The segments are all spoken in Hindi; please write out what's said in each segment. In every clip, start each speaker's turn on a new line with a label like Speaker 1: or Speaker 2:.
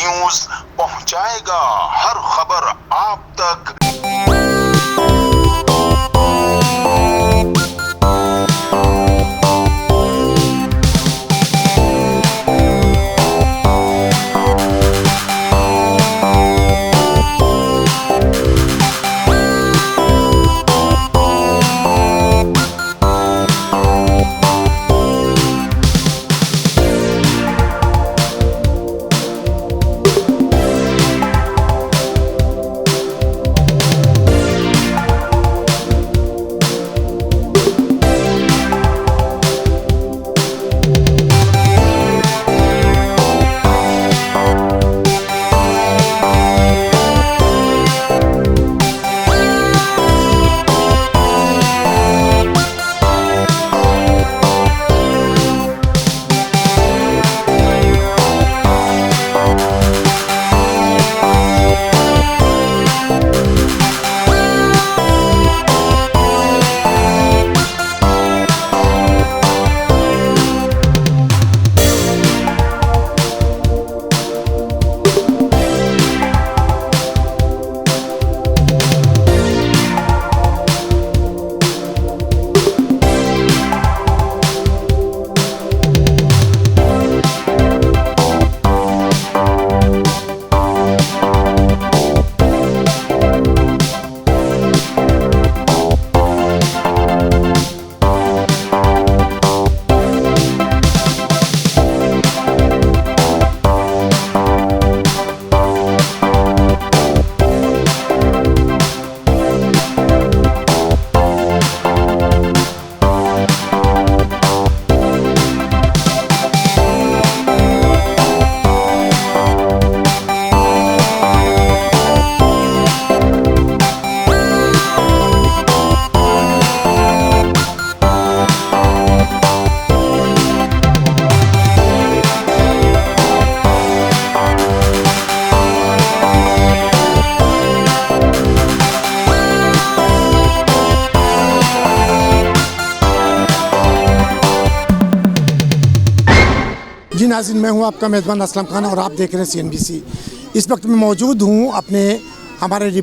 Speaker 1: न्यूज पहुंचाएगा हर खबर आप तक।
Speaker 2: जी नाज़रीन, मैं हूं आपका मेज़बान असलम खान और आप देख रहे हैं CNBC। इस वक्त मैं मौजूद हूं अपने हमारे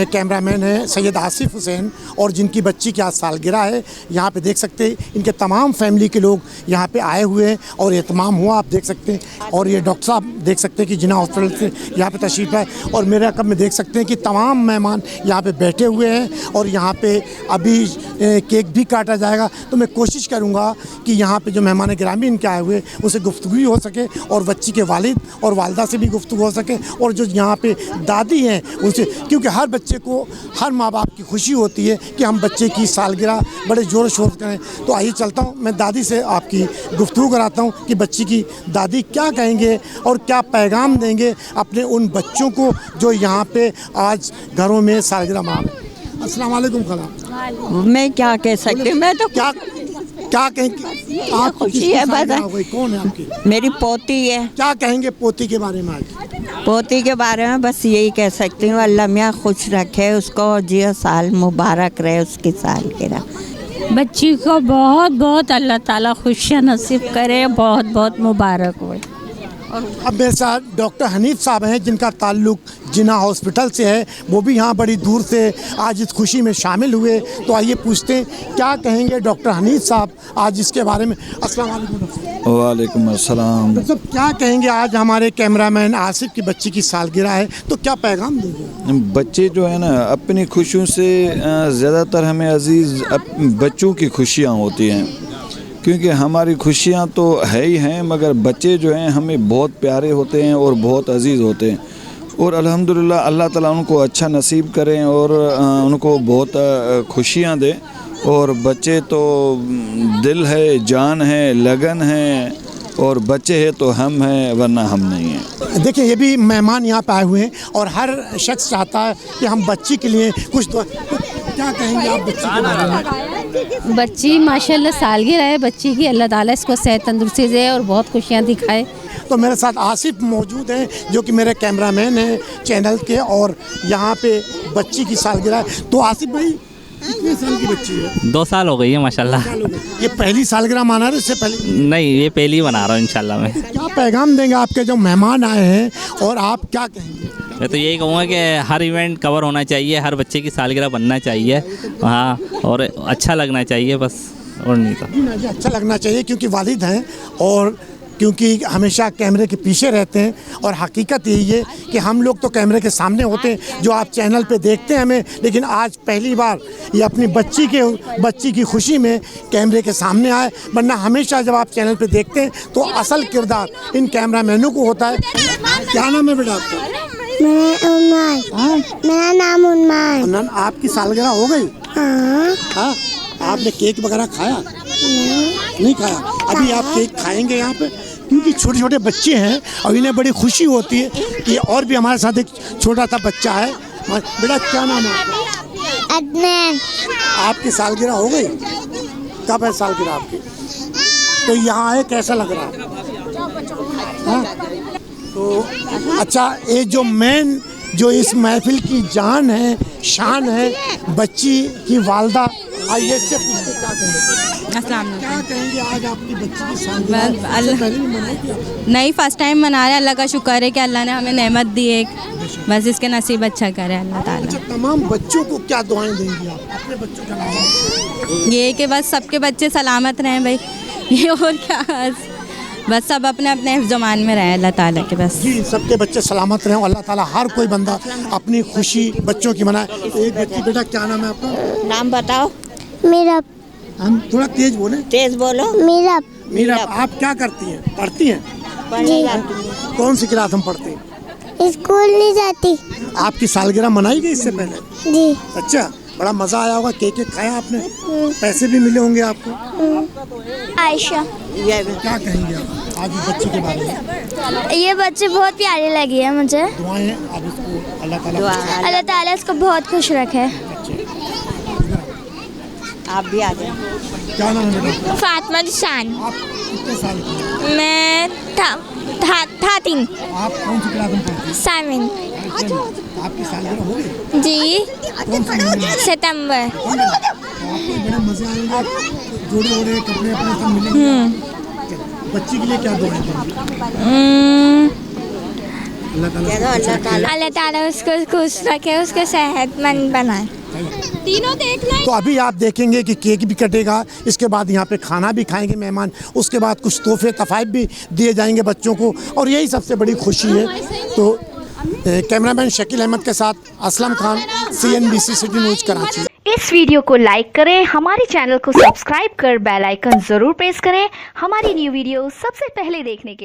Speaker 2: कैमरामैन हैं सैयद आसिफ हुसैन और जिनकी बच्ची की आज सालगिरह है। यहाँ पे देख सकते हैं इनके तमाम फैमिली के लोग यहाँ पे आए हुए हैं और एहतमाम हुआ, आप देख सकते हैं। और ये डॉक्टर साहब देख सकते हैं कि जिन्ना हॉस्पिटल से यहाँ पे तशरीफ़ है और मेरे कब में देख सकते हैं कि तमाम मेहमान यहाँ पे बैठे हुए हैं और यहाँ पे अभी केक भी काटा जाएगा। तो मैं कोशिश करूँगा कि यहाँ पे जो मेहमान गिरामी इनके आए हुए उनसे गुफ्तगू हो सके और बच्ची के वालिद और वालदा से भी गुफ्तगू हो सके और जो यहाँ पे दादी हैं उनसे, क्योंकि हर बच्चे को, हर माँ बाप की खुशी होती है कि हम बच्चे की सालगिरह बड़े ज़ोर शोर से करें। तो आइए चलता हूँ, मैं दादी से आपकी गुफ्तगू कराता हूँ कि बच्ची की दादी क्या कहेंगे और क्या पैगाम देंगे अपने उन बच्चों को जो यहाँ पे आज घरों में सालगिरह मना रहे हैं। अस्सलाम वालेकुम खाला।
Speaker 3: मैं क्या कह सकती हूँ, मैं तो
Speaker 2: क्या कहेंगे? आप
Speaker 3: खुशी है बता।
Speaker 2: कौन है आपकी?
Speaker 3: मेरी पोती है।
Speaker 2: क्या कहेंगे पोती के बारे में आज?
Speaker 3: पोती के बारे में बस यही कह सकती हूँ, अल्लाह मियाँ खुश रखे उसको और जियो साल मुबारक रहे उसकी सालगिरह।
Speaker 4: बच्ची को बहुत बहुत अल्लाह ताला खुशियाँ नसीब करे, बहुत बहुत मुबारक हो।
Speaker 2: अब मेरे साथ डॉक्टर हनीफ साहब हैं जिनका ताल्लुक जिन्ना हॉस्पिटल से है, वो भी यहाँ बड़ी दूर से आज इस खुशी में शामिल हुए। तो आइए पूछते हैं क्या कहेंगे डॉक्टर हनीफ साहब आज इसके बारे में। अस्सलाम वालेकुम।
Speaker 5: वालेकुम अस्सलाम।
Speaker 2: डॉक्टर साहब क्या कहेंगे, आज हमारे कैमरामैन आसिफ की बच्ची की सालगिरह है तो क्या पैगाम देंगे?
Speaker 5: बच्चे जो है ना अपनी खुशियों से ज़्यादातर हमें अजीज़ बच्चों की खुशियाँ होती हैं, क्योंकि हमारी खुशियाँ तो है ही हैं, मगर बच्चे जो हैं हमें बहुत प्यारे होते हैं और बहुत अजीज़ होते हैं। और अल्हम्दुलिल्लाह अल्लाह ताला उनको अच्छा नसीब करें और उनको बहुत खुशियाँ दें। और बच्चे तो दिल है, जान है, लगन है, और बच्चे हैं तो हम हैं वरना हम नहीं हैं।
Speaker 2: देखिए ये भी मेहमान यहाँ पे आए हुए हैं और हर शख्स चाहता है कि हम बच्ची के लिए कुछ तो क्या कहेंगे आप बच्ची के बारे में?
Speaker 4: बच्ची माशाल्लाह सालगिरह है बच्ची की, अल्लाह ताला इसको सेहत तंदुरुस्ती दे और बहुत खुशियाँ दिखाए।
Speaker 2: तो मेरे साथ आसिफ मौजूद हैं जो कि मेरे कैमरामैन हैं चैनल के और यहाँ पे बच्ची की सालगिरह है। तो आसिफ भाई कितने साल की बच्ची है?
Speaker 6: 2 साल हो गई है माशाल्लाह।
Speaker 2: ये पहली सालगिरह मना रहे, इससे पहले?
Speaker 6: नहीं, ये पहली बना रहा हूँ इंशाल्लाह मैं।
Speaker 2: क्या पैगाम देंगे आपके जो मेहमान आए हैं और आप क्या कहेंगे?
Speaker 6: मैं तो यही कहूँगा कि हर इवेंट कवर होना चाहिए, हर बच्चे की सालगिरह बनना चाहिए, हाँ, और अच्छा लगना चाहिए बस, और नहीं तो।
Speaker 2: मुझे अच्छा लगना चाहिए क्योंकि वालिद हैं और क्योंकि हमेशा कैमरे के पीछे रहते हैं, और हकीकत यही है कि हम लोग तो कैमरे के सामने होते हैं, जो आप चैनल पे देखते हैं हमें, लेकिन आज पहली बार ये अपनी बच्ची की खुशी में कैमरे के सामने आए, वरना हमेशा जब आप चैनल पे देखते हैं तो असल किरदार इन कैमरामैनों को होता है। क्या नाम है बेटा आपका?
Speaker 7: मेरा नाम उन्मान।
Speaker 2: आपकी सालगिरह हो गई? हाँ। आपने केक वगैरह खाया? नहीं खाया। अभी आप केक खाएंगे यहाँ पे, क्योंकि छोटे छोटे बच्चे हैं और इन्हें बड़ी खुशी होती है कि और भी हमारे साथ एक छोटा सा बच्चा है। बेटा क्या नाम है आपका?
Speaker 7: अदनान।
Speaker 2: आपकी सालगिरह हो गई? कब है सालगिरह आपकी? तो यहाँ आए कैसा लग रहा है? हाँ? तो अच्छा, ये जो मेन जो इस महफिल की जान है, शान है, बच्ची की वालदा, आइए से पूछते क्या कहेंगे? क्या कहेंगे आज आपकी बच्ची की सालगिरह?
Speaker 8: नहीं, फर्स्ट टाइम मना रहे हैं। अल्लाह का शुक्र है कि अल्लाह ने हमें नेमत दी एक, बस इसके नसीब अच्छा करे अल्लाह ताला।
Speaker 2: अच्छा, तमाम बच्चों को क्या दुआएं देंगी आप अपने बच्चों के नाम?
Speaker 8: ये कि बस सबके बच्चे सलामत रहें भाई, ये और क्या, बस सब अपने अपने हिफ्ज़-ओ-मान में रहें अल्लाह ताला के, बस
Speaker 2: जी सबके बच्चे सलामत रहें, अल्लाह ताला हर कोई बंदा अपनी खुशी बच्चों की मनाए। एक बच्ची, बेटा क्या नाम है आपका?
Speaker 3: नाम बताओ।
Speaker 7: मेरा
Speaker 2: हम थोड़ा तेज बोले।
Speaker 3: तेज बोलो।
Speaker 7: मेरा
Speaker 2: मीरा, आप क्या करती हैं? पढ़ती हैं?
Speaker 3: पढ़ने जाती हूँ।
Speaker 2: कौन सी क्लास हम पढ़ते हैं?
Speaker 7: स्कूल नहीं जाती।
Speaker 2: आपकी सालगिरह मनाई गई इससे पहले?
Speaker 7: जी।
Speaker 2: अच्छा, बड़ा मजा आया होगा, केक खाया आपने, पैसे भी मिले होंगे आपको।
Speaker 7: आयशा।
Speaker 2: क्या कहेंगे आप आज इस बच्ची के बारे में?
Speaker 7: ये बच्चे बहुत प्यारी लगी है मुझे।
Speaker 2: दुआएं आप इसको
Speaker 7: अल्लाह ताला इसको बहुत खुश रखे।
Speaker 3: आप भी आ जाओ।
Speaker 2: क्या नाम है बेटा?
Speaker 7: फातिमा शान।
Speaker 2: आप कितने साल की हैं?
Speaker 7: मैं था 3।
Speaker 2: आप कौन सी क्लास में पढ़ती हैं?
Speaker 7: 7।
Speaker 2: आपकी सालगिरह हो गई?
Speaker 7: जी।
Speaker 2: कौन सी महीने में?
Speaker 7: सितंबर।
Speaker 2: तो आपको बड़े मजे आएंगे, जोड़े ओड़े कपड़े अपने सब मिलेंगे। बच्ची के लिए क्या दुआएं देंगे?
Speaker 7: अल्लाह ताला उसको खुश रखे, उसको सेहतमंद बनाए। तीनों देखना।
Speaker 2: तो अभी आप देखेंगे कि केक भी कटेगा, इसके बाद यहाँ पे खाना भी खाएंगे मेहमान, उसके बाद कुछ तोहफे तोहफाइफ भी दिए जाएंगे बच्चों को, और यही सबसे बड़ी खुशी है। तो कैमरामैन शकील अहमद के साथ Aslam Khan, CNBC city news Karachi.
Speaker 9: इस वीडियो को लाइक करें, हमारे चैनल को सब्सक्राइब कर बेल आइकन जरूर प्रेस करें हमारी न्यू वीडियो सबसे पहले देखने के लिए।